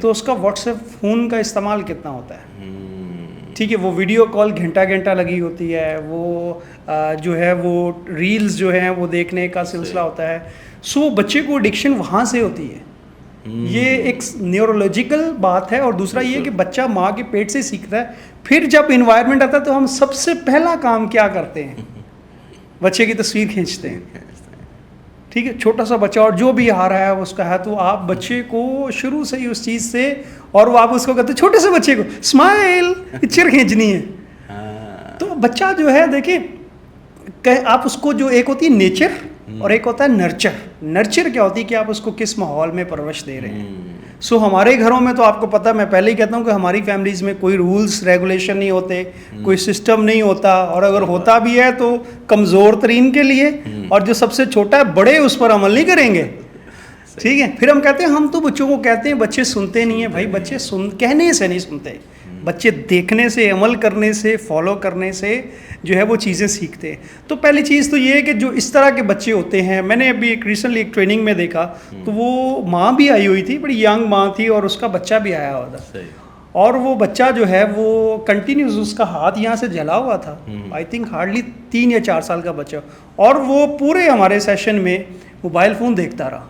تو اس کا what's app phone کا استعمال کتنا ہوتا ہے. ٹھیک ہے, وہ ویڈیو کال گھنٹہ گھنٹہ لگی ہوتی ہے, وہ جو ہے وہ ریلز جو ہیں وہ دیکھنے کا سلسلہ ہوتا ہے. سو بچے کو ایڈکشن وہاں سے ہوتی ہے. یہ ایک نیورولوجیکل بات ہے. اور دوسرا یہ کہ بچہ ماں کے پیٹ سے سیکھتا ہے. پھر جب انوائرمنٹ آتا ہے تو ہم سب سے پہلا کام کیا کرتے ہیں, بچے کی تصویر کھینچتے ہیں. ٹھیک ہے, چھوٹا سا بچہ اور جو بھی آ رہا ہے اس کا ہے, تو آپ بچے کو شروع سے ہی اس چیز سے, اور وہ آپ اس کو کہتے ہیں چھوٹے سے بچے کو اسمائل پکچر کھینچنی ہے. تو بچہ جو ہے دیکھیں, آپ اس کو جو ایک ہوتی ہے نیچر اور ایک ہوتا ہے نرچر. نرچر کیا ہوتی ہے کہ آپ اس کو کس ماحول میں پرورش دے رہے ہیں. سو ہمارے گھروں میں تو آپ کو پتہ, میں پہلے ہی کہتا ہوں کہ ہماری فیملیز میں کوئی رولز ریگولیشن نہیں ہوتے, کوئی سسٹم نہیں ہوتا, اور اگر ہوتا بھی ہے تو کمزور ترین کے لیے, اور جو سب سے چھوٹا ہے بڑے اس پر عمل نہیں کریں گے. ٹھیک ہے, پھر ہم کہتے ہیں ہم تو بچوں کو کہتے ہیں بچے سنتے نہیں ہیں. بھائی بچے کہنے سے نہیں سنتے, بچے دیکھنے سے, عمل کرنے سے, فالو کرنے سے جو ہے وہ چیزیں سیکھتے ہیں. تو پہلی چیز تو یہ ہے کہ جو اس طرح کے بچے ہوتے ہیں, میں نے ابھی ریسنٹلی ایک ٹریننگ میں دیکھا, تو وہ ماں بھی آئی ہوئی تھی, بڑی ینگ ماں تھی, اور اس کا بچہ بھی آیا ہوا تھا. اور وہ بچہ جو ہے وہ کنٹینیوس, اس کا ہاتھ یہاں سے جلا ہوا تھا, آئی تھنک ہارڈلی 3 یا 4 سال کا بچہ, اور وہ پورے ہمارے سیشن میں موبائل فون دیکھتا رہا.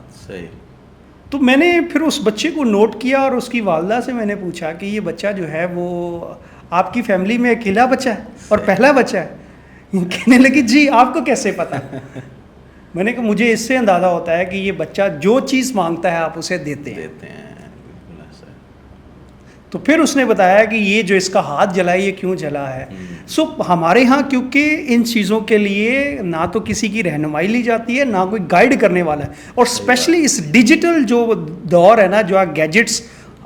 تو میں نے پھر اس بچے کو نوٹ کیا, اور اس کی والدہ سے میں نے پوچھا کہ یہ بچہ جو ہے وہ آپ کی فیملی میں اکیلا بچہ ہے اور پہلا بچہ ہے؟ کہنے لگی جی آپ کو کیسے پتا؟ میں نے کہا مجھے اس سے اندازہ ہوتا ہے کہ یہ بچہ جو چیز مانگتا ہے آپ اسے دیتے ہیں. تو پھر اس نے بتایا کہ یہ جو اس کا ہاتھ جلا ہے یہ کیوں جلا ہے. سو ہمارے ہاں کیونکہ ان چیزوں کے لیے نہ تو کسی کی رہنمائی لی جاتی ہے, نہ کوئی گائیڈ کرنے والا ہے, اور اسپیشلی اس ڈیجیٹل جو دور ہے نا, جو گیجٹس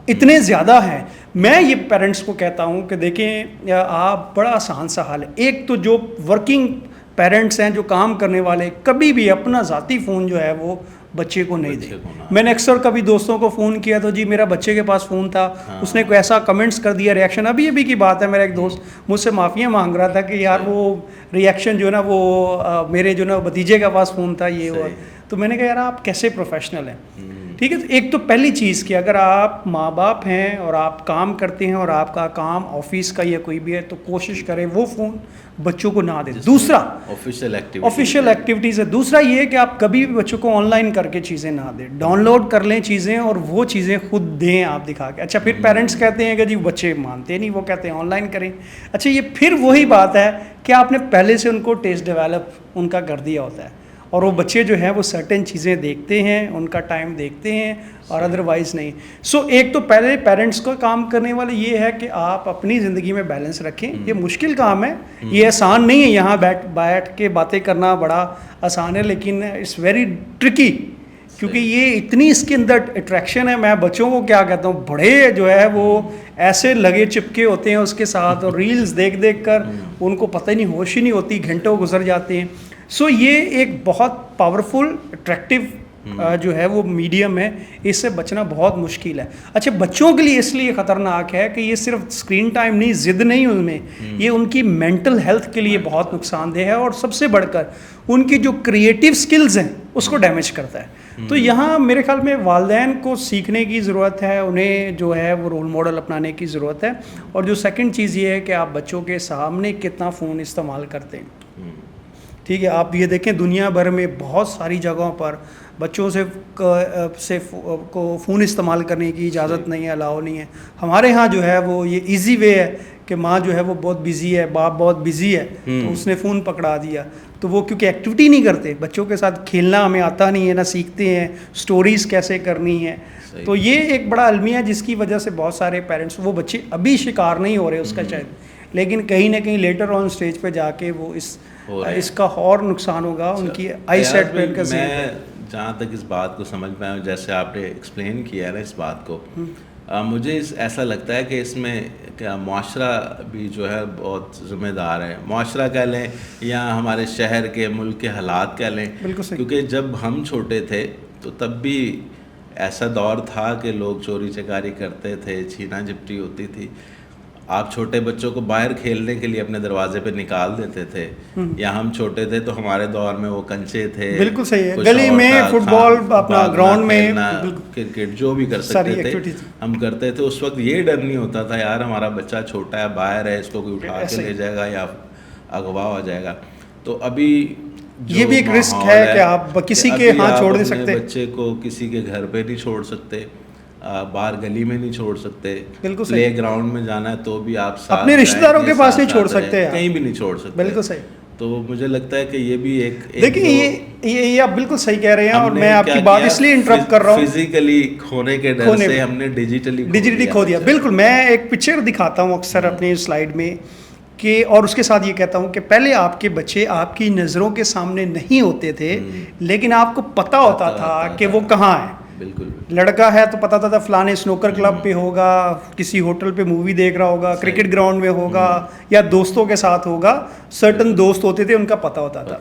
اتنے زیادہ ہیں. میں یہ پیرنٹس کو کہتا ہوں کہ دیکھیں آپ, بڑا آسان سا حال ہے. ایک تو جو ورکنگ پیرنٹس ہیں, جو کام کرنے والے, کبھی بھی اپنا ذاتی فون جو ہے وہ بچے کو نہیں دے. میں نے اکثر کبھی دوستوں کو فون کیا تو جی میرا بچے کے پاس فون تھا, اس نے کوئی ایسا کمنٹس کر دیا, ریئیکشن. ابھی کی بات ہے, میرا ایک دوست مجھ سے معافیاں مانگ رہا تھا کہ یار وہ ریئیکشن جو ہے نا وہ میرے جو نا بھتیجے کا پاس فون تھا یہ ہوا. تو میں نے کہا یار آپ کیسے پروفیشنل ہیں. ٹھیک ہے, ایک تو پہلی چیز کہ اگر آپ ماں باپ ہیں اور آپ کام کرتے ہیں اور آپ کا کام آفس کا یا کوئی بھی ہے, تو کوشش کریں وہ فون بچوں کو نہ دیں. دوسرا آفیشیل ایکٹیویٹیز ہے. دوسرا یہ کہ آپ کبھی بھی بچوں کو آن لائن کر کے چیزیں نہ دیں, ڈاؤن لوڈ کر لیں چیزیں اور وہ چیزیں خود دیں آپ دکھا کے. اچھا پھر پیرنٹس کہتے ہیں کہ جی بچے مانتے نہیں, وہ کہتے ہیں آن لائن کریں. اچھا یہ پھر وہی بات ہے کہ آپ نے پہلے سے ان کو ٹیسٹ ڈیولپ ان کا کر دیا ہوتا ہے, اور وہ بچے جو ہیں وہ سرٹن چیزیں دیکھتے ہیں, ان کا ٹائم دیکھتے ہیں, اور ادروائز نہیں. سو ایک تو پہلے پیرنٹس کو کام کرنے والے یہ ہے کہ آپ اپنی زندگی میں بیلنس رکھیں. یہ مشکل کام ہے, یہ آسان نہیں ہے. یہاں بیٹھ کے باتیں کرنا بڑا آسان ہے, لیکن اٹس ویری ٹرکی, کیونکہ یہ اتنی اس کے اندر اٹریکشن ہے. میں بچوں کو کیا کہتا ہوں, بڑے جو ہے وہ ایسے لگے چپکے ہوتے ہیں اس کے ساتھ, اور ریلز دیکھ دیکھ کر ان کو پتہ نہیں, ہوش ہی نہیں ہوتی, گھنٹوں گزر جاتے ہیں. سو یہ ایک بہت پاورفل اٹریکٹیو جو ہے وہ میڈیم ہے, اس سے بچنا بہت مشکل ہے. اچھا بچوں کے لیے اس لیے خطرناک ہے کہ یہ صرف اسکرین ٹائم نہیں, ضد نہیں ان میں, یہ ان کی مینٹل ہیلتھ کے لیے بہت نقصان دہ ہے, اور سب سے بڑھ کر ان کی جو کریٹیو سکلز ہیں اس کو ڈیمیج کرتا ہے. تو یہاں میرے خیال میں والدین کو سیکھنے کی ضرورت ہے, انہیں جو ہے وہ رول ماڈل اپنانے کی ضرورت ہے. اور جو سیکنڈ چیز یہ ہے کہ آپ بچوں کے سامنے کتنا فون استعمال کرتے ہیں. ٹھیک ہے, آپ یہ دیکھیں دنیا بھر میں بہت ساری جگہوں پر بچوں سے کو فون استعمال کرنے کی اجازت نہیں ہے, الاؤ نہیں ہے. ہمارے ہاں جو ہے وہ یہ ایزی وے ہے کہ ماں جو ہے وہ بہت بزی ہے, باپ بہت بزی ہے, تو اس نے فون پکڑا دیا. تو وہ کیونکہ ایکٹیویٹی نہیں کرتے, بچوں کے ساتھ کھیلنا ہمیں آتا نہیں ہے, نہ سیکھتے ہیں سٹوریز کیسے کرنی ہے. تو یہ ایک بڑا المیہ ہے جس کی وجہ سے بہت سارے پیرنٹس, وہ بچے ابھی شکار نہیں ہو رہے اس کا شاید, لیکن کہیں نہ کہیں لیٹر آن اسٹیج پہ جا کے وہ اس کا اور نقصان ہوگا ان کی آئی سیٹ پہ. میں جہاں تک اس بات کو سمجھ پایا ہوں, جیسے آپ نے ایکسپلین کیا ہے نا اس بات کو, مجھے ایسا لگتا ہے کہ اس میں کیا معاشرہ بھی جو ہے بہت ذمہ دار ہے. معاشرہ کہہ لیں یا ہمارے شہر کے ملک کے حالات کہہ لیں, کیونکہ جب ہم چھوٹے تھے تو تب بھی ایسا دور تھا کہ لوگ چوری چکاری کرتے تھے, چھینا جھپٹی ہوتی تھی. آپ چھوٹے بچوں کو باہر کھیلنے کے لیے اپنے دروازے پہ نکال دیتے تھے, یا ہم چھوٹے تھے تو ہمارے دور میں وہ کنچے تھے, بالکل صحیح ہے, گلی میں فٹ بال اپنا گراؤنڈ میں کرکٹ جو بھی کر سکتے تھے ہم کرتے تھے. اس وقت یہ ڈر نہیں ہوتا تھا یار ہمارا بچہ چھوٹا ہے, باہر ہے, اس کو کوئی اٹھا کے لے جائے گا یا اغوا ہو جائے گا. تو ابھی یہ بھی ایک رسک ہے کہ آپ کسی کے ہاں چھوڑ نہیں سکتے, بچے کو کسی کے گھر پہ نہیں چھوڑ سکتے, باہر گلی میں نہیں چھوڑ سکتے, بالکل پلے گراؤنڈ میں جانا ہے تو بھی آپ اپنے رشتہ داروں کے پاس نہیں چھوڑ سکتے, کہیں بھی نہیں چھوڑ سکتے. بالکل صحیح. تو مجھے لگتا ہے کہ یہ بھی ایک دیکھیں یہ آپ بالکل صحیح کہہ رہے ہیں, اور میں آپ کی بات اس لیے انٹرپٹ کر رہا ہوں, فزیکلی کھونے کے ڈر سے ہم نے ڈیجیٹلی کھو دیا. بالکل, میں ایک پکچر دکھاتا ہوں اکثر اپنی سلائیڈ میں کہ, اور اس کے ساتھ یہ کہتا ہوں کہ پہلے آپ کے بچے آپ کی نظروں کے سامنے نہیں ہوتے تھے, لیکن آپ کو پتہ ہوتا تھا کہ وہ کہاں ہے. بالکل, لڑکا ہے تو پتہ تھا فلانے سنوکر کلب پہ ہوگا, کسی ہوٹل پہ مووی دیکھ رہا ہوگا, کرکٹ گراؤنڈ میں ہوگا, یا دوستوں کے ساتھ ہوگا. سرٹن دوست ہوتے تھے, ان کا پتہ ہوتا تھا.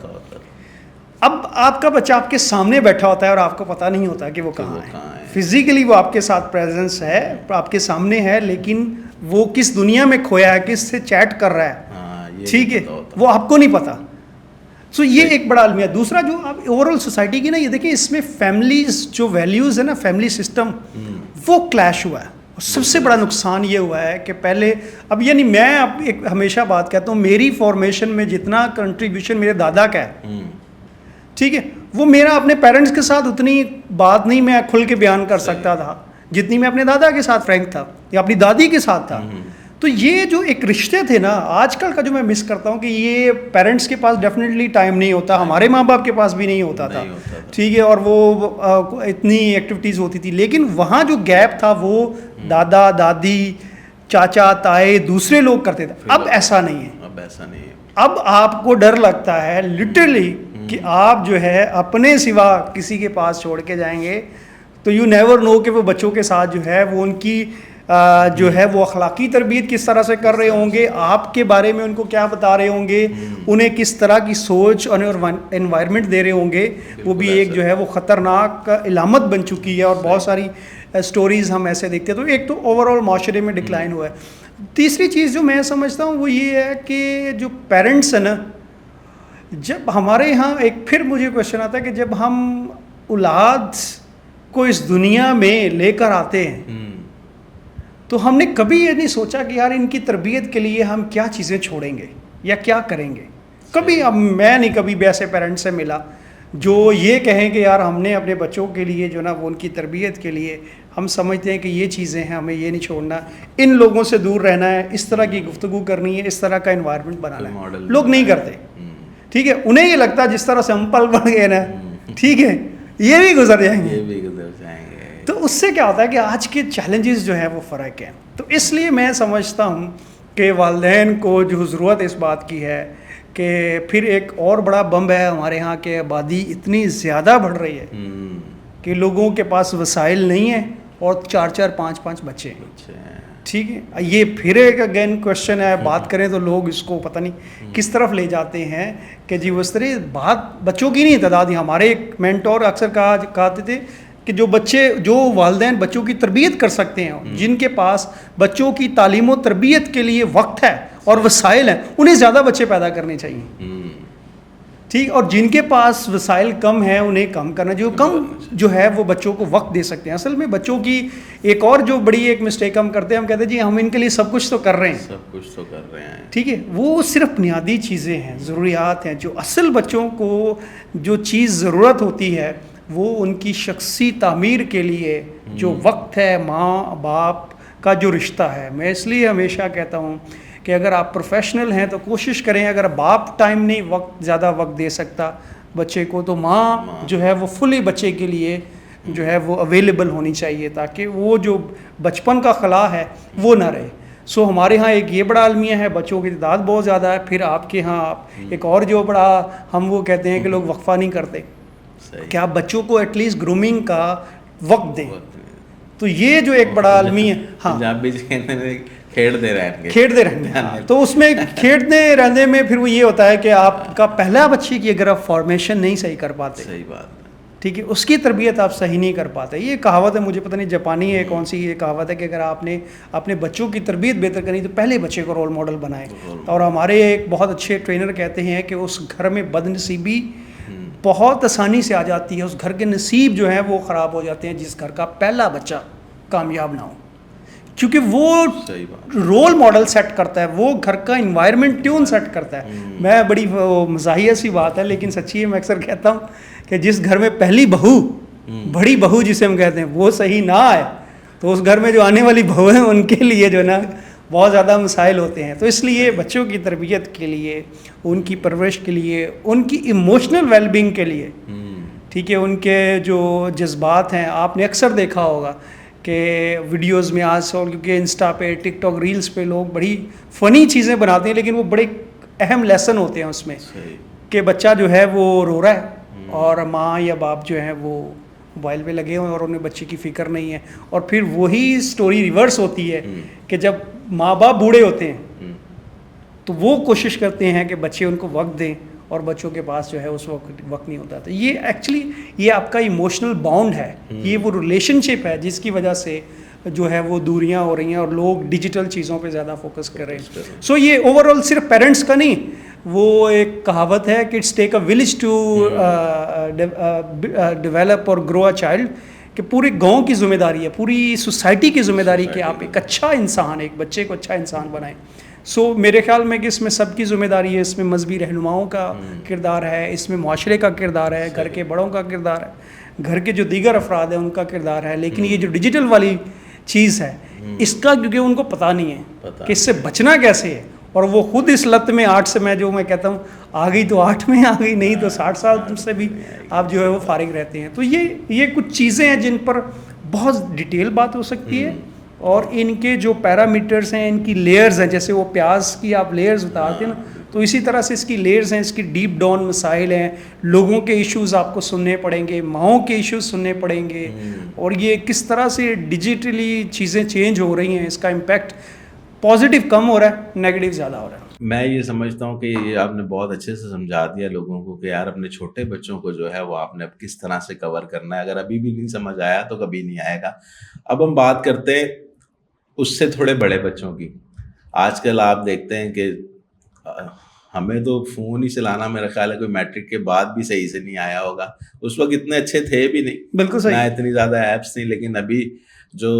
اب آپ کا بچہ آپ کے سامنے بیٹھا ہوتا ہے اور آپ کو پتہ نہیں ہوتا کہ وہ کہاں ہے. فزیکلی وہ آپ کے ساتھ پریزنس ہے, آپ کے سامنے ہے, لیکن وہ کس دنیا میں کھویا ہے, کس سے چیٹ کر رہا ہے, ٹھیک ہے, وہ آپ کو نہیں پتا. سو یہ ایک بڑا المیہ. دوسرا جو آپ اوور آل سوسائٹی کی نا, یہ دیکھیں اس میں فیملیز جو ویلیوز ہے نا, فیملی سسٹم وہ کلیش ہوا ہے. سب سے بڑا نقصان یہ ہوا ہے کہ پہلے, اب یعنی میں اب ایک ہمیشہ بات کہتا ہوں, میری فارمیشن میں جتنا کنٹریبیوشن میرے دادا کا ہے, ٹھیک ہے, وہ میرا اپنے پیرنٹس کے ساتھ اتنی بات نہیں میں کھل کے بیان کر سکتا تھا جتنی میں اپنے دادا کے ساتھ فرینک تھا یا اپنی دادی کے ساتھ تھا. تو یہ جو ایک رشتے تھے نا, آج کل کا جو میں مس کرتا ہوں کہ یہ پیرنٹس کے پاس ڈیفینیٹلی ٹائم نہیں ہوتا, ہمارے ماں باپ کے پاس بھی نہیں ہوتا تھا, ٹھیک ہے, اور وہ اتنی ایکٹیویٹیز ہوتی تھی, لیکن وہاں جو گیپ تھا وہ دادا دادی چاچا تائے دوسرے لوگ کرتے تھے. اب ایسا نہیں ہے. اب آپ کو ڈر لگتا ہے لٹرلی کہ آپ جو ہے اپنے سوا کسی کے پاس چھوڑ کے جائیں گے تو یو نیور نو کہ وہ بچوں کے ساتھ جو ہے وہ ان کی جو ہے وہ اخلاقی تربیت کس طرح سے کر رہے ہوں گے, آپ کے بارے میں ان کو کیا بتا رہے ہوں گے, انہیں کس طرح کی سوچ اور انوائرمنٹ دے رہے ہوں گے. وہ بھی ایک جو ہے وہ خطرناک علامت بن چکی ہے, اور بہت ساری سٹوریز ہم ایسے دیکھتے ہیں. تو ایک تو اوور آل معاشرے میں ڈکلائن ہوا ہے. تیسری چیز جو میں سمجھتا ہوں وہ یہ ہے کہ جو پیرنٹس ہیں نا, جب ہمارے یہاں ایک پھر مجھے کویشچن آتا ہے کہ جب ہم اولاد کو اس دنیا میں لے کر آتے ہیں تو ہم نے کبھی یہ نہیں سوچا کہ یار ان کی تربیت کے لیے ہم کیا چیزیں چھوڑیں گے یا کیا کریں گے. کبھی اب میں نہیں کبھی بھی ایسے پیرنٹس سے ملا جو یہ کہیں کہ یار ہم نے اپنے بچوں کے لیے جو نا وہ ان کی تربیت کے لیے ہم سمجھتے ہیں کہ یہ چیزیں ہیں, ہمیں یہ نہیں چھوڑنا, ان لوگوں سے دور رہنا ہے, اس طرح کی گفتگو کرنی ہے, اس طرح کا انوائرمنٹ بنانا ہے. لوگ نہیں کرتے, ٹھیک ہے, انہیں یہ لگتا ہے جس طرح سے ہم پل بڑھ گئے نا, ٹھیک ہے, یہ بھی گزر جائیں گے. تو اس سے کیا ہوتا ہے کہ آج کے چیلنجز جو ہیں وہ فرق ہیں. تو اس لیے میں سمجھتا ہوں کہ والدین کو جو ضرورت اس بات کی ہے کہ پھر ایک اور بڑا بم ہے ہمارے ہاں کہ آبادی اتنی زیادہ بڑھ رہی ہے کہ لوگوں کے پاس وسائل نہیں ہیں اور 4-4 5-5 بچے ہیں, ٹھیک ہے. یہ پھر ایک اگین کویشچن ہے, بات کریں تو لوگ اس کو پتہ نہیں کس طرف لے جاتے ہیں کہ جی اس طرح بات بچوں کی نہیں تعداد. ہمارے ایک مینٹور اکثر کہتے تھے کہ جو والدین بچوں کی تربیت کر سکتے ہیں, جن کے پاس بچوں کی تعلیم و تربیت کے لیے وقت ہے اور وسائل ہیں, انہیں زیادہ بچے پیدا کرنے چاہیے, ٹھیک. اور جن کے پاس وسائل کم ہیں انہیں کم کرنا, جو کم جو ہے وہ بچوں کو وقت دے سکتے ہیں. اصل میں بچوں کی ایک اور جو بڑی ایک مسٹیک ہم کرتے ہیں, ہم کہتے ہیں جی ہم ان کے لیے سب کچھ تو کر رہے ہیں, ٹھیک ہے. وہ صرف بنیادی چیزیں ہیں, ضروریات ہیں. جو اصل بچوں کو جو چیز ضرورت ہوتی ہے وہ ان کی شخصی تعمیر کے لیے جو وقت ہے, ماں باپ کا جو رشتہ ہے. میں اس لیے ہمیشہ کہتا ہوں کہ اگر آپ پروفیشنل ہیں تو کوشش کریں, اگر باپ ٹائم نہیں زیادہ وقت دے سکتا بچے کو, تو ماں جو ہے وہ فلی بچے کے لیے جو ہے وہ اویلیبل ہونی چاہیے, تاکہ وہ جو بچپن کا خلا ہے وہ نہ رہے. سو ہمارے ہاں ایک یہ بڑا المیہ ہے, بچوں کی تعداد بہت زیادہ ہے. پھر آپ کے ہاں ایک اور جو بڑا ہم وہ کہتے ہیں کہ لوگ وقفہ نہیں کرتے کہ آپ بچوں کو ایٹ لیسٹ گرومنگ کا وقت دیں. تو یہ جو ایک بڑا عالمی ہے, ہاں کھیڑتے رہنے, تو اس میں کھیڑتے رہنے میں پھر وہ یہ ہوتا ہے کہ آپ کا پہلا بچے کی اگر آپ فارمیشن نہیں صحیح کر پاتے, ٹھیک ہے، اس کی تربیت آپ صحیح نہیں کر پاتے. یہ کہاوت ہے، مجھے پتہ نہیں جاپانی ہے کون سی یہ کہاوت ہے کہ اگر آپ نے اپنے بچوں کی تربیت بہتر کرنی تو پہلے بچے کو رول ماڈل بنائیں. اور ہمارے ایک بہت اچھے ٹرینر کہتے ہیں کہ اس گھر میں بد نصیبی بہت آسانی سے آ جاتی ہے، اس گھر کے نصیب جو ہیں وہ خراب ہو جاتے ہیں جس گھر کا پہلا بچہ کامیاب نہ ہو، کیونکہ وہ رول ماڈل سیٹ کرتا ہے، وہ گھر کا انوائرمنٹ ٹیون سیٹ کرتا ہے. میں بڑی مزاحیہ سی بات ہے لیکن سچی ہے، میں اکثر کہتا ہوں کہ جس گھر میں پہلی بہو، بڑی بہو جسے ہم کہتے ہیں، وہ صحیح نہ آئے تو اس گھر میں جو آنے والی بہو ہیں ان کے لیے جو نا بہت زیادہ مسائل ہوتے ہیں. تو اس لیے بچوں کی تربیت کے لیے، ان کی پرورش کے لیے، ان کی ایموشنل ویل بینگ کے لیے، ٹھیک ہے، ان کے جو جذبات ہیں، آپ نے اکثر دیکھا ہوگا کہ ویڈیوز میں آج کل کیونکہ انسٹا پہ، ٹک ٹاک، ریلز پہ لوگ بڑی فنی چیزیں بناتے ہیں لیکن وہ بڑے اہم لیسن ہوتے ہیں اس میں کہ بچہ جو ہے وہ رو رہا ہے اور ماں یا باپ جو ہیں وہ موبائل پہ لگے ہوئے ہیں اور انہیں بچے کی فکر نہیں ہے. اور پھر وہی سٹوری ریورس ہوتی ہے کہ جب ماں باپ بوڑھے ہوتے ہیں تو وہ کوشش کرتے ہیں کہ بچے ان کو وقت دیں اور بچوں کے پاس جو ہے اس وقت نہیں ہوتا. تو یہ ایکچولی یہ آپ کا ایموشنل باؤنڈ ہے، یہ وہ ریلیشن شپ ہے جس کی وجہ سے جو ہے وہ دوریاں ہو رہی ہیں اور لوگ ڈیجیٹل چیزوں پہ زیادہ فوکس کر رہے ہیں. سو یہ اوور آل صرف پیرنٹس کا نہیں، وہ ایک کہاوت ہے کہ it's take a village to develop اور گرو اے چائلڈ، کہ پورے گاؤں کی ذمہ داری ہے، پوری سوسائٹی کی ذمہ داری کہ آپ ایک اچھا انسان، ایک بچے کو اچھا انسان بنائیں. سو میرے خیال میں کہ اس میں سب کی ذمہ داری ہے، اس میں مذہبی رہنماؤں کا کردار ہے، اس میں معاشرے کا کردار ہے، گھر کے بڑوں کا کردار ہے، گھر کے جو دیگر افراد ہیں ان کا کردار ہے. لیکن یہ جو ڈیجیٹل والی چیز ہے اس کا کیونکہ ان کو پتہ نہیں ہے کہ اس سے بچنا کیسے ہے، اور وہ خود اس لت میں 8 سے میں کہتا ہوں آ گئی تو 8 میں آ گئی، نہیں تو 60 سال سے بھی آپ جو ہے وہ فارغ رہتے ہیں. تو یہ کچھ چیزیں ہیں جن پر بہت ڈیٹیل بات ہو سکتی ہے، اور ان کے جو پیرامیٹرز ہیں، ان کی لیئرز ہیں، جیسے وہ پیاز کی آپ لیئرز بتاتے ہیں نا، تو اسی طرح سے اس کی لیئرز ہیں، اس کی ڈیپ ڈاؤن مسائل ہیں. لوگوں کے ایشوز آپ کو سننے پڑیں گے، ماؤں کے ایشوز سننے پڑیں گے، اور یہ کس طرح سے ڈیجیٹلی چیزیں چینج ہو رہی ہیں، اس کا امپیکٹ پازیٹیو کم ہو رہا ہے، نیگیٹو زیادہ ہو رہا ہے. میں یہ سمجھتا ہوں کہ یہ آپ نے بہت اچھے سے سمجھا دیا لوگوں کو کہ یار اپنے چھوٹے بچوں کو جو ہے وہ آپ نے کس طرح سے کور کرنا ہے. اگر ابھی بھی نہیں سمجھ آیا تو کبھی نہیں آئے گا. اب ہم بات کرتے ہیں اس سے تھوڑے بڑے بچوں کی. آج کل آپ دیکھتے ہیں کہ ہمیں تو فون ہی چلانا میرا خیال ہے کوئی میٹرک کے بعد بھی صحیح سے نہیں آیا ہوگا. اس وقت اتنے اچھے تھے بھی نہیں، بالکل صحیح، نہ اتنی زیادہ ایپس نہیں. لیکن ابھی جو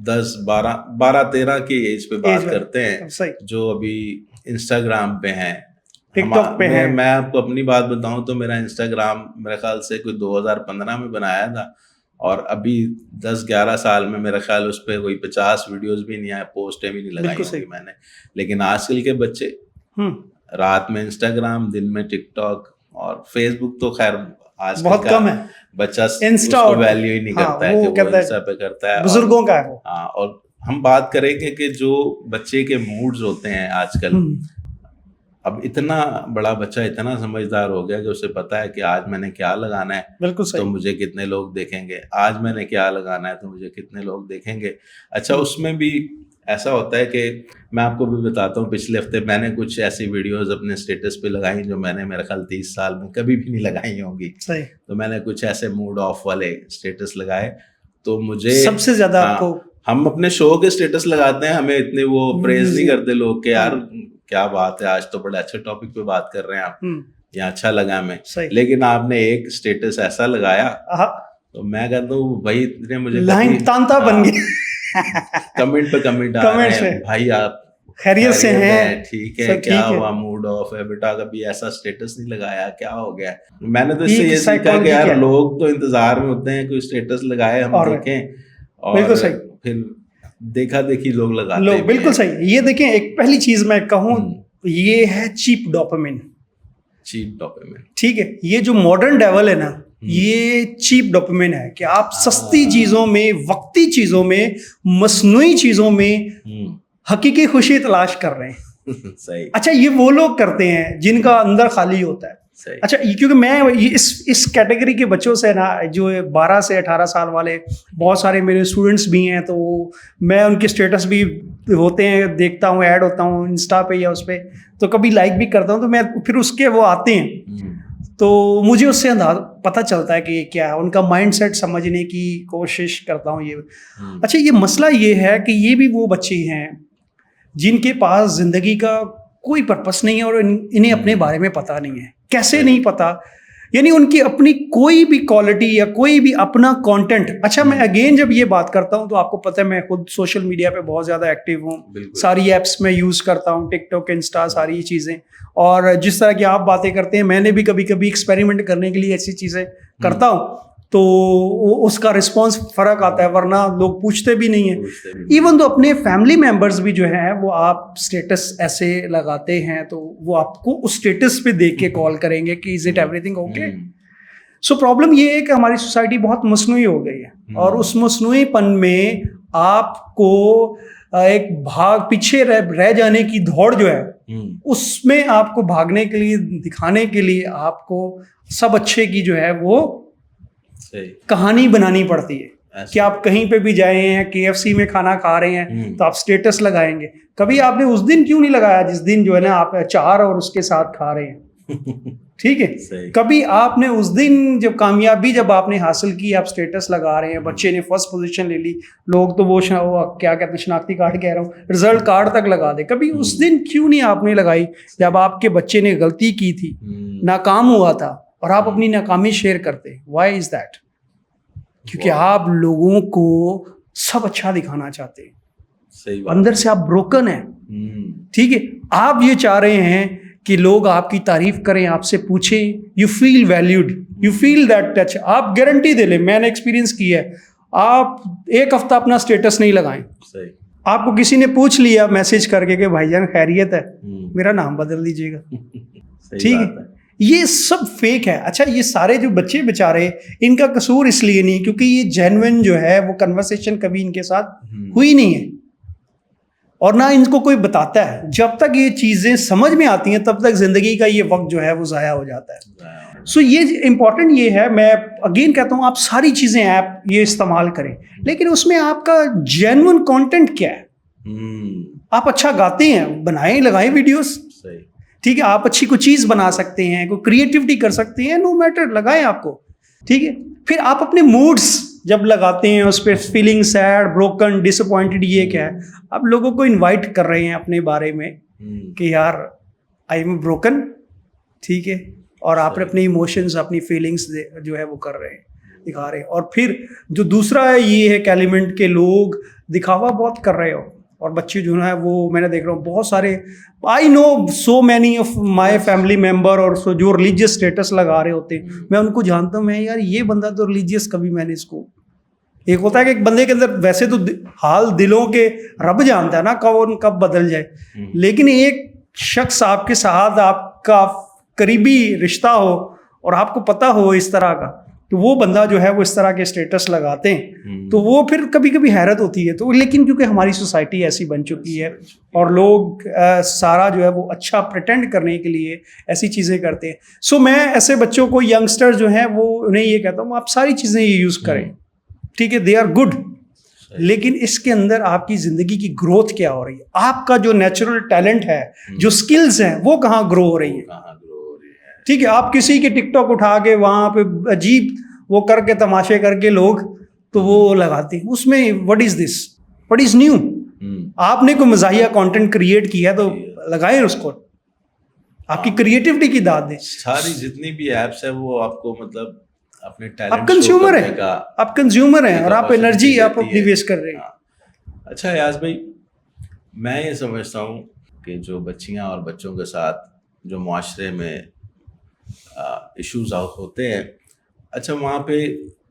10 12 13 کی ایج پہ بات کرتے ہیں، جو ابھی انسٹاگرام پہ ہیں، ٹک ٹاک پہ ہیں. میں آپ کو اپنی بات بتاؤں تو میرا انسٹاگرام میرے خیال سے کوئی 2015 میں بنایا تھا، اور ابھی 10-11 سال میں میرا خیال اس پہ کوئی 50 ویڈیوز بھی نہیں آئے، پوسٹیں بھی نہیں لگائی ہوئی میں نے. لیکن آج کل کے بچے رات میں انسٹاگرام، دن میں ٹک ٹاک اور فیس بک تو خیر آج بہت کم ہے، بچہ اس کو ویلیو ہی نہیں کرتا ہے کہ وہ انسٹا پہ کرتا ہے، بزرگوں کا ہے. ہاں، اور ہم بات کریں گے کہ جو بچے کے موڈز ہوتے ہیں آج کل، اب اتنا بڑا بچہ اتنا سمجھدار ہو گیا کہ اسے پتا ہے کہ آج میں نے کیا لگانا ہے تو مجھے کتنے لوگ دیکھیں گے، آج میں نے کیا لگانا ہے تو مجھے کتنے لوگ دیکھیں گے. اچھا، اس میں بھی ایسا ہوتا ہے کہ میں آپ کو بھی بتاتا ہوں، پچھلے ہفتے میں نے کچھ ایسی ویڈیوز اپنے اسٹیٹس پہ لگائی جو میں نے میرے خیال 30 سال میں کبھی بھی نہیں لگائی ہوں گی. تو میں نے کچھ ایسے موڈ آف والے اسٹیٹس لگائے. تو مجھے سب سے زیادہ آپ کو، ہم اپنے شو کے اسٹیٹس لگاتے ہیں، ہمیں اتنے وہ پریز نہیں کرتے لوگ کہ یار کیا بات ہے، آج تو بڑے اچھے ٹاپک پہ بات کر رہے ہیں آپ، یا اچھا لگا ہمیں. لیکن آپ نے ایک اسٹیٹس ایسا لگایا تو میں کہتا ہوں بھائی اتنے مجھے تانتا بن گیا. کمنٹ پہ کمنٹ آ رہے ہیں، بھائی آپ خیریت سے ہیں، ٹھیک ہے، کیا ہوا، موڈ آف ہے بیٹا، کبھی ایسا اسٹیٹس نہیں لگایا، کیا ہو گیا. میں نے تو اس سے یہ سیکھا کہ یار لوگ تو انتظار میں ہوتے ہیں کوئی اسٹیٹس لگائے ہم دیکھیں، اور پھر دیکھا دیکھی لوگ لگاتے ہیں. بالکل صحیح. یہ دیکھیں، ایک پہلی چیز میں کہوں یہ ہے چیپ ڈوپامین. ٹھیک ہے، یہ جو ماڈرن ڈیول ہے نا، یہ چیپ ڈوپامین ہے کہ آپ سستی چیزوں میں، وقتی چیزوں میں، مصنوعی چیزوں میں حقیقی خوشی تلاش کر رہے ہیں. اچھا، یہ وہ لوگ کرتے ہیں جن کا اندر خالی ہوتا ہے. اچھا، کیونکہ میں اس کیٹیگری کے بچوں سے نا، جو 12 سے 18 سال والے بہت سارے میرے اسٹوڈنٹس بھی ہیں، تو میں ان کے اسٹیٹس بھی ہوتے ہیں دیکھتا ہوں، ایڈ ہوتا ہوں انسٹا پہ یا اس پہ، تو کبھی لائک بھی کرتا ہوں. تو میں پھر اس کے وہ آتے ہیں تو مجھے اس سے پتہ چلتا ہے کہ یہ کیا ہے، ان کا مائنڈ سیٹ سمجھنے کی کوشش کرتا ہوں. اچھا یہ مسئلہ یہ ہے کہ یہ بھی وہ بچے ہیں جن کے پاس زندگی کا کوئی پرپس نہیں ہے اور انہیں اپنے بارے میں پتہ نہیں ہے. کیسے نہیں پتہ؟ یعنی ان کی اپنی کوئی بھی کوالٹی یا کوئی بھی اپنا کانٹینٹ. اچھا میں اگین جب یہ بات کرتا ہوں تو آپ کو پتہ ہے میں خود سوشل میڈیا پہ بہت زیادہ ایکٹیو ہوں، ساری ایپس میں یوز کرتا ہوں، ٹک ٹاک، انسٹا، ساری یہ چیزیں. اور جس طرح کی آپ باتیں کرتے ہیں میں نے بھی کبھی کبھی ایکسپیریمنٹ کرنے کے لیے ایسی چیزیں کرتا ہوں تو اس کا رسپانس فرق آتا ہے، ورنہ لوگ پوچھتے بھی نہیں ہیں. ایون تو اپنے فیملی ممبرز بھی جو ہیں وہ آپ اسٹیٹس ایسے لگاتے ہیں تو وہ آپ کو اس اسٹیٹس پہ دیکھ کے کال کریں گے کہ is it every thing okay. So problem یہ ہے کہ ہماری سوسائٹی بہت مصنوعی ہو گئی ہے اور اس مصنوعی پن میں آپ کو ایک پیچھے رہ جانے کی دوڑ جو ہے اس میں آپ کو بھاگنے کے لیے، دکھانے کے لیے آپ کو سب اچھے کی جو ہے وہ کہانی بنانی پڑتی ہے کہ آپ کہیں پہ بھی جائیں ہیں، KFC میں کھانا کھا رہے ہیں تو آپ سٹیٹس لگائیں گے. کبھی آپ نے اس دن کیوں نہیں لگایا جس دن جو ہے نا آپ اچار اور اس کے ساتھ کھا رہے ہیں؟ ٹھیک ہے. کبھی آپ نے اس دن جب کامیابی جب آپ نے حاصل کی آپ سٹیٹس لگا رہے ہیں، بچے نے فرسٹ پوزیشن لے لی، لوگ تو وہ کیا کہتے ہیں شناختی کارڈ کہہ رہا ہوں، رزلٹ کارڈ تک لگا دے. کبھی اس دن کیوں نہیں آپ نے لگائی جب آپ کے بچے نے غلطی کی تھی، ناکام ہوا تھا اور آپ اپنی ناکامی شیئر کرتے؟ Why is that? کیونکہ آپ لوگوں کو سب اچھا دکھانا چاہتے ہیں، اندر سے آپ بروکن ہیں. ٹھیک ہے. آپ یہ چاہ رہے ہیں کہ لوگ آپ کی تعریف کریں، آپ سے پوچھیں، you feel valued, you feel that touch. آپ گارنٹی دے لیں، میں نے ایکسپیرینس کیا ہے، آپ ایک ہفتہ اپنا اسٹیٹس نہیں لگائیں، آپ کو کسی نے پوچھ لیا میسج کر کے کہ بھائی جان خیریت ہے، میرا نام بدل دیجیے گا. ٹھیک ہے. یہ سب فیک ہے. اچھا یہ سارے جو بچے بیچارے ان کا قصور اس لیے نہیں کیونکہ یہ جینوئن جو ہے وہ کنورسیشن کبھی ان کے ساتھ ہوئی نہیں ہے اور نہ ان کو کوئی بتاتا ہے. جب تک یہ چیزیں سمجھ میں آتی ہیں تب تک زندگی کا یہ وقت جو ہے وہ ضائع ہو جاتا ہے. سو یہ امپورٹنٹ یہ ہے، میں اگین کہتا ہوں آپ ساری چیزیں ایپ یہ استعمال کریں لیکن اس میں آپ کا جینوئن کانٹینٹ کیا ہے. آپ اچھا گاتے ہیں، بنائیں، لگائیں ویڈیوز. ٹھیک ہے. آپ اچھی کوئی چیز بنا سکتے ہیں، کوئی کریٹیوٹی کر سکتے ہیں، نو میٹر، لگائیں آپ کو. ٹھیک ہے. پھر آپ اپنے موڈس جب لگاتے ہیں اس پہ فیلنگ سیڈ، بروکن، ڈس اپوائنٹڈ، یہ کیا ہے؟ آپ لوگوں کو انوائٹ کر رہے ہیں اپنے بارے میں کہ یار آئی ایم بروکن. ٹھیک ہے. اور آپ اپنے ایموشنز، اپنی فیلنگس جو ہے وہ کر رہے ہیں، دکھا رہے ہیں. اور پھر جو دوسرا ہے یہ ہے کہ ایلیمنٹ کے لوگ دکھاوا بہت کر رہے ہو اور بچے جو ہے وہ میں نے دیکھ رہا ہوں بہت سارے، I know so many of my family member اور سو جو ریلیجیس اسٹیٹس لگا رہے ہوتے ہیں، میں ان کو جانتا ہوں. میں یار یہ بندہ تو ریلیجیس، کبھی میں نے اس کو، ایک ہوتا ہے کہ ایک بندے کے اندر ویسے تو حال دلوں کے رب جانتا ہے نا کب بدل جائے، لیکن ایک شخص آپ کے ساتھ آپ کا قریبی رشتہ ہو اور آپ کو پتہ ہو اس طرح کا، تو وہ بندہ جو ہے وہ اس طرح کے اسٹیٹس لگاتے ہیں تو وہ پھر کبھی کبھی حیرت ہوتی ہے. تو لیکن کیونکہ ہماری سوسائٹی ایسی بن چکی ہے اور لوگ سارا جو ہے وہ اچھا پریٹینڈ کرنے کے لیے ایسی چیزیں کرتے ہیں. سو میں ایسے بچوں کو، ینگسٹر جو ہیں وہ انہیں یہ کہتا ہوں آپ ساری چیزیں یہ یوز کریں. ٹھیک ہے. دے آر گڈ، لیکن اس کے اندر آپ کی زندگی کی گروتھ کیا ہو رہی ہے؟ آپ کا جو نیچرل ٹیلنٹ ہے، جو اسکلز ہیں، وہ کہاں گرو ہو رہی ہیں؟ ٹھیک ہے. آپ کسی کے ٹک ٹاک اٹھا کے وہاں پہ عجیب وہ کر کے تماشے کر کے لوگ تو وہ لگاتے ہیں، اس میں what is this, what is new? آپ نے کوئی مزاحیہ کانٹینٹ کریٹ کیا ہے تو لگائیں اس کو، آپ کی کریٹیوٹی کی داد دیں. ساری جتنی بھی ایپس ہیں وہ آپ کو مطلب اپنے ٹیلنٹ، آپ کنزیومر ہیں، آپ کنزیومر ہیں اور آپ انرجی آپ اپنی ویسٹ کر رہے ہیں. اچھا ایاز بھائی، میں یہ سمجھتا ہوں کہ جو بچیاں اور بچوں کے ساتھ جو معاشرے میں ایشوز ہوتے ہیں، اچھا وہاں پہ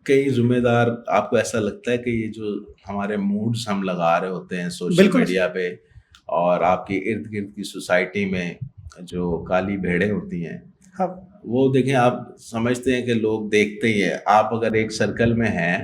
کئی ذمہ دار، آپ کو ایسا لگتا ہے کہ یہ جو ہمارے موڈز ہم لگا رہے ہوتے ہیں سوشل میڈیا پہ اور آپ کی ارد گرد کی سوسائٹی میں جو کالی بھیڑیں ہوتی ہیں، وہ دیکھیں آپ سمجھتے ہیں کہ لوگ دیکھتے ہی ہیں. آپ اگر ایک سرکل میں ہیں،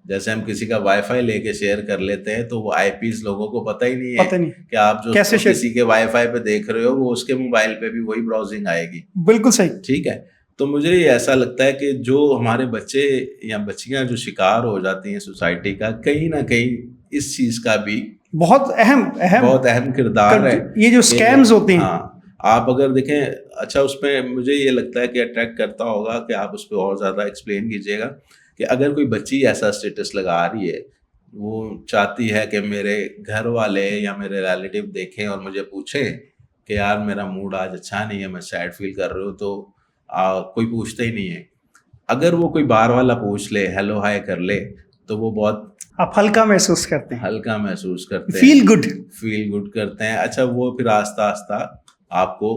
جیسے ہم کسی کا وائی فائی لے کے شیئر کر لیتے ہیں تو وہ آئی پیز لوگوں کو پتہ ہی نہیں ہے کہ آپ جو کسی کے وائی فائی پہ دیکھ رہے ہو وہ اس کے موبائل پہ بھی وہی براؤزنگ آئے گی. بالکل صحیح. ٹھیک ہے. تو مجھے یہ ایسا لگتا ہے کہ جو ہمارے بچے یا بچیاں جو شکار ہو جاتی ہیں سوسائٹی کا، کہیں نہ کہیں اس چیز کا بھی بہت اہم کردار ہے. یہ جو اسکیمز ہوتے ہیں، آپ اگر دیکھیں اچھا اس میں مجھے یہ لگتا ہے کہ اٹریکٹ کرتا ہوگا کہ آپ اس پہ اور زیادہ ایکسپلین کیجیے گا کہ اگر کوئی بچی ایسا اسٹیٹس لگا رہی ہے، وہ چاہتی ہے کہ میرے گھر والے یا میرے ریلیٹیو دیکھیں اور مجھے پوچھیں کہ یار میرا موڈ آج اچھا نہیں ہے، میں سیڈ فیل کر رہا ہوں، تو کوئی پوچھتا ہی نہیں ہے. اگر وہ کوئی باہر والا پوچھ لے، ہیلو ہائے کر لے، تو وہ بہت آپ ہلکا محسوس کرتے ہیں، ہلکا محسوس کرتے ہیں، فیل گڈ کرتے ہیں. اچھا وہ پھر آہستہ آہستہ آپ کو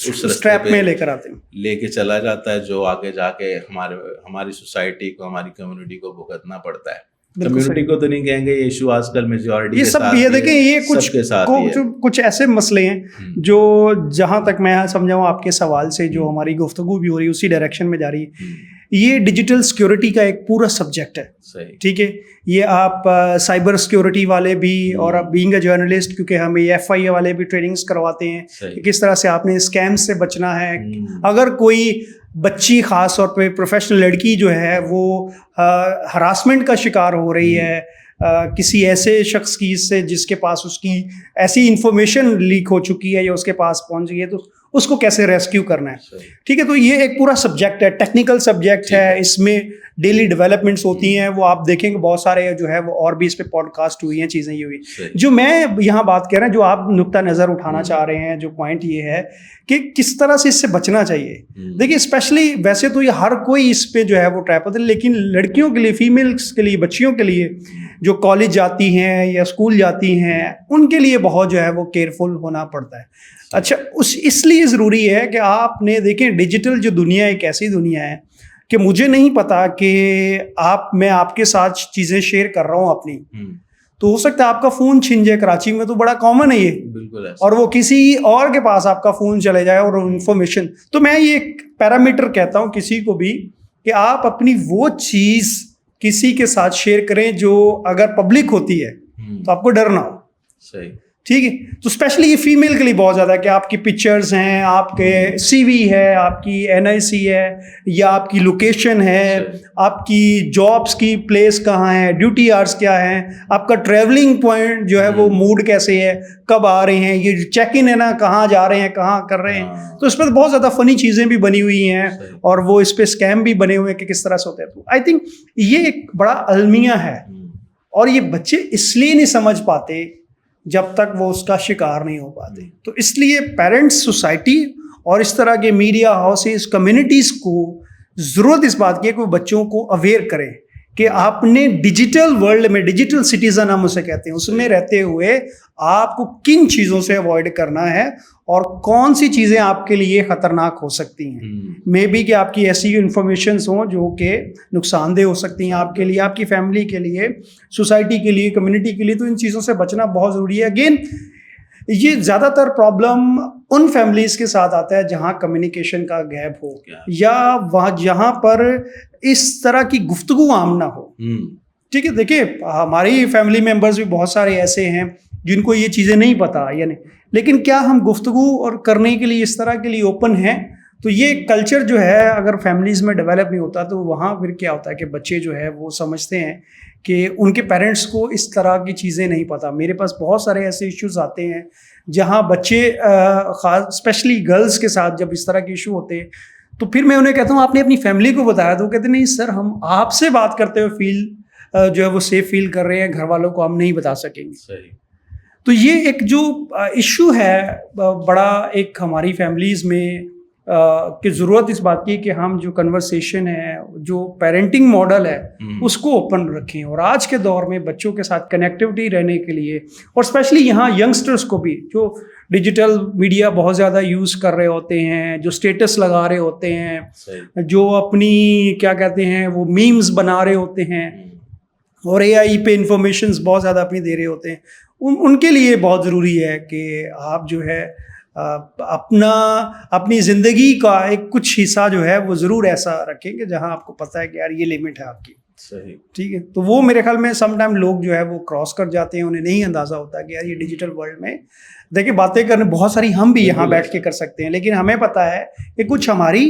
اس رستے پہ لے کر آتے ہیں، لے کے چلا جاتا ہے، جو آگے جا کے ہماری سوسائٹی کو، ہماری کمیونٹی کو بھگتنا پڑتا ہے. کمیونٹی کو تو نہیں کہیں گے، یہ ایشو آج کل میجورٹی کے ساتھ یہ دیکھیں، یہ کچھ ایسے مسئلے ہیں جو جہاں تک میں سمجھا ہوں آپ کے سوال سے جو ہماری گفتگو بھی ہو رہی ہے اسی ڈائریکشن میں جا رہی ہے. یہ ڈیجیٹل سیکیورٹی کا ایک پورا سبجیکٹ ہے، ٹھیک ہے. یہ آپ سائبر سیکیورٹی والے بھی، اور اب بینگ اے جرنلسٹ کیونکہ ہمیں FIA والے بھی ٹریننگز کرواتے ہیں کہ کس طرح سے آپ نے اسکیم سے بچنا ہے. اگر کوئی بچی، خاص طور پہ پروفیشنل لڑکی جو ہے وہ ہراسمنٹ کا شکار ہو رہی ہے کسی ایسے شخص کی سے جس کے پاس اس کی ایسی انفارمیشن لیک ہو چکی ہے یا اس کے پاس پہنچ گئی ہے، تو اس کو کیسے ریسکیو کرنا ہے، ٹھیک ہے. تو یہ ایک پورا سبجیکٹ ہے، ٹیکنیکل سبجیکٹ ہے، اس میں ڈیلی ڈیولپمنٹس ہوتی ہیں. وہ آپ دیکھیں گے بہت سارے جو ہے وہ اور بھی اس پہ پوڈ کاسٹ ہوئی ہیں، چیزیں یہ ہوئی. جو میں یہاں بات کر رہا ہوں، جو آپ نقطہ نظر اٹھانا چاہ رہے ہیں، جو پوائنٹ یہ ہے کہ کس طرح سے اس سے بچنا چاہیے. دیکھیے اسپیشلی ویسے تو یہ ہر کوئی اس پہ جو ہے وہ ٹریپ ہوتا ہے، لیکن لڑکیوں کے لیے، فیمیلس کے لیے، بچیوں کے لیے جو کالج جاتی ہیں یا اسکول جاتی ہیں، ان کے لیے بہت جو ہے وہ کیئرفل ہونا پڑتا ہے. اچھا اس لیے ضروری ہے کہ آپ نے دیکھیں ڈیجیٹل جو دنیا ایک ایسی دنیا ہے کہ مجھے نہیں پتا کہ میں آپ کے ساتھ چیزیں شیئر کر رہا ہوں اپنی، تو ہو سکتا ہے آپ کا فون چھن جائے. کراچی میں تو بڑا کامن ہے یہ، بالکل، اور وہ کسی اور کے پاس آپ کا فون چلے جائے اور انفارمیشن. تو میں یہ ایک پیرامیٹر کہتا ہوں کسی کو بھی کہ آپ اپنی وہ چیز کسی کے ساتھ شیئر کریں جو اگر پبلک ہوتی ہے تو آپ کو ڈر نہ ہو. صحیح، ٹھیک ہے. تو اسپیشلی یہ فیمیل کے لیے بہت زیادہ ہے کہ آپ کی پکچرز ہیں، آپ کے CV ہے، آپ کی NIC ہے، یا آپ کی لوکیشن ہے، آپ کی جابس کی پلیس کہاں ہے، ڈیوٹی آرز کیا ہیں، آپ کا ٹریولنگ پوائنٹ جو ہے وہ موڈ کیسے ہے، کب آ رہے ہیں، یہ چیک ان ہے نا، کہاں جا رہے ہیں، کہاں کر رہے ہیں. تو اس پر بہت زیادہ فنی چیزیں بھی بنی ہوئی ہیں اور وہ اس پہ اسکیم بھی بنے ہوئے ہیں کہ کس طرح سے ہوتے ہیں. تو آئی تھنک یہ ایک بڑا المیہ ہے، اور یہ بچے اس لیے نہیں سمجھ پاتے جب تک وہ اس کا شکار نہیں ہو پاتے. تو اس لیے پیرنٹس، سوسائٹی اور اس طرح کے میڈیا ہاؤسز، کمیونٹیز کو ضرورت اس بات کی ہے کہ وہ بچوں کو اویئر کریں کہ آپ نے ڈیجیٹل ورلڈ میں، ڈیجیٹل سٹیزن ہم اسے کہتے ہیں، اس میں رہتے ہوئے آپ کو کن چیزوں سے اوائڈ کرنا ہے اور کون سی چیزیں آپ کے لیے خطرناک ہو سکتی ہیں. مے بی کہ آپ کی ایسی انفارمیشنز ہوں جو کہ نقصان دہ ہو سکتی ہیں آپ کے لیے، آپ کی فیملی کے لیے، سوسائٹی کے لیے، کمیونٹی کے لیے. تو ان چیزوں سے بچنا بہت ضروری ہے. اگین یہ زیادہ تر پرابلم ان فیملیز کے ساتھ آتا ہے جہاں کمیونیکیشن کا گیپ ہو، یا وہاں جہاں پر اس طرح کی گفتگو عام نہ ہو. ٹھیک ہے. دیکھیے ہماری فیملی ممبرز بھی بہت سارے ایسے ہیں جن کو یہ چیزیں نہیں پتہ، یعنی لیکن کیا ہم گفتگو اور کرنے کے لیے اس طرح کے لیے اوپن ہیں؟ تو یہ کلچر جو ہے اگر فیملیز میں ڈیولپ نہیں ہوتا تو وہاں پھر کیا ہوتا ہے کہ بچے جو ہے وہ سمجھتے ہیں کہ ان کے پیرنٹس کو اس طرح کی چیزیں نہیں پتہ. میرے پاس بہت سارے ایسے ایشوز آتے ہیں جہاں بچے، خاص اسپیشلی گرلس کے ساتھ جب اس طرح کے ایشو ہوتے ہیں تو پھر میں انہیں کہتا ہوں آپ نے اپنی فیملی کو بتایا؟ تو وہ کہتے ہیں نہیں سر، ہم آپ سے بات کرتے ہوئے جو ہے وہ سیف فیل کر رہے ہیں، گھر والوں کو ہم نہیں بتا سکیں گے. صحیح. تو یہ ایک جو ایشو ہے بڑا ایک ہماری فیملیز میں کہ ضرورت اس بات کی کہ ہم جو کنورسیشن ہے، جو پیرنٹنگ ماڈل ہے، اس کو اوپن رکھیں. اور آج کے دور میں بچوں کے ساتھ کنیکٹیوٹی رہنے کے لیے، اور اسپیشلی یہاں ینگسٹرس کو بھی جو ڈیجیٹل میڈیا بہت زیادہ یوز کر رہے ہوتے ہیں، جو اسٹیٹس لگا رہے ہوتے ہیں، جو اپنی کیا کہتے ہیں وہ میمز بنا رہے ہوتے ہیں، اور AI پہ انفارمیشنز بہت زیادہ اپنی دے رہے ہوتے ہیں، ان کے لیے بہت ضروری ہے کہ آپ جو ہے اپنی زندگی کا ایک کچھ حصہ جو ہے وہ ضرور ایسا رکھیں کہ جہاں آپ کو پتہ ہے کہ یار یہ لمٹ ہے آپ کی. صحیح. ٹھیک ہے. تو وہ میرے خیال میں سم ٹائم لوگ جو ہے وہ کراس کر جاتے ہیں، انہیں نہیں اندازہ ہوتا کہ یار یہ ڈیجیٹل ورلڈ میں دیکھیں باتیں کرنے بہت ساری ہم بھی یہاں بیٹھ کے کر سکتے ہیں، لیکن ہمیں پتہ ہے کہ کچھ ہماری